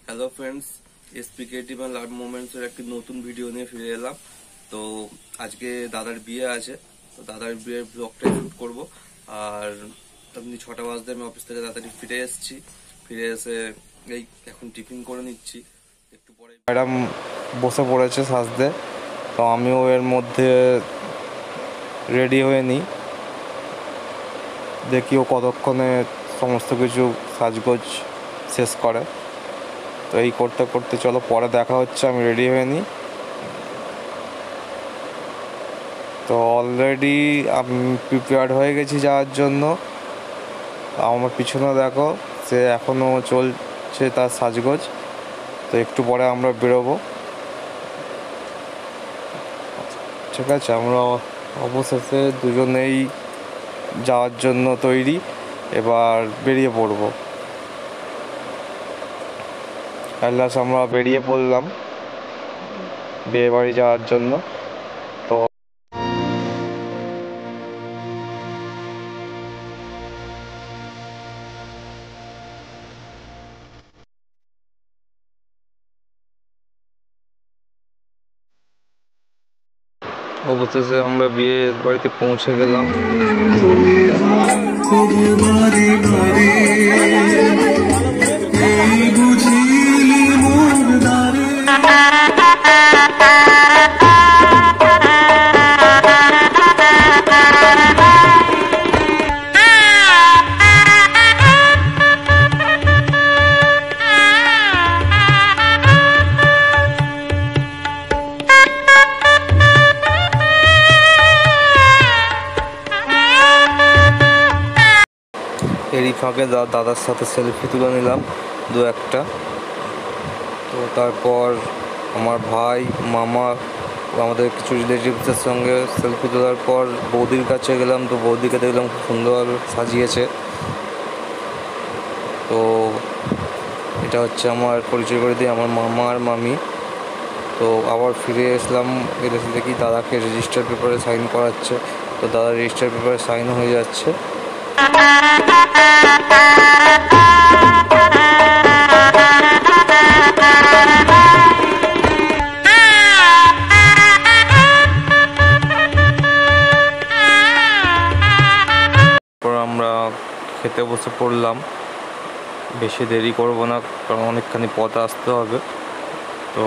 Hello friends, SP creative and learn moments এর একটি নতুন ভিডিও নিয়ে ফিরে এলাম। তো আজকে দাদার বিয়ে আছে, তো দাদার বিয়ের ব্লগটা শুট করব। আর এমনি 6টা বাজতে আমি অফিস থেকে তাড়াতাড়ি ফিরে এসেছি। ফিরে এসে এই এখন টিফিন করে নিচ্ছি। একটু পরে ম্যাডাম বসে পড়েছে সাজতে, তো আমিও এর মধ্যে রেডি হয়ে নিই। দেখি ও কতক্ষণে সমস্ত কিছু সাজগোজ শেষ করে। তো এই করতে করতে চলো পরে দেখা হচ্ছে, আমি রেডি হয়ে নিই। তো অলরেডি আমি প্রিপেয়ার্ড হয়ে গেছি যাওয়ার জন্য। আমার পিছনে দেখো, সে এখনও চলছে তার সাজগোজ। তো একটু পরে আমরা বেরোবো, ঠিক আছে? আমরা অবশেষে দুজনেই যাওয়ার জন্য তৈরি, এবার বেরিয়ে পড়বো। লাস্ট আমরা বেরিয়ে পড়লাম বিয়ে বাড়ি যাওয়ার জন্য। তো অবশেষে আমরা বিয়ে বাড়িতে পৌঁছে গেলাম। এরই ফাঁকে দাদার সাথে সেলফি তুলে নিলাম দু একটা। তো তারপর আমার ভাই, মামা, আমাদের কিছু রিলেটিভসের সঙ্গে সেলফি তোলার পর বৌদির কাছে গেলাম। তো বৌদিকে দেখলাম খুব সুন্দরভাবে সাজিয়েছে। তো এটা হচ্ছে আমার পরিচয় করে দিই, আমার মামা আর মামি। তো আবার ফিরে এসলাম, এসে দেখি দাদাকে রেজিস্টার পেপারে সাইন করাচ্ছে। তো দাদা রেজিস্টার পেপারে সাইন হয়ে যাচ্ছে। আমরা খেতে বসে পড়লাম, বেশি দেরি করব না, কারণ অনেকখানি পথ আসতে হবে। তো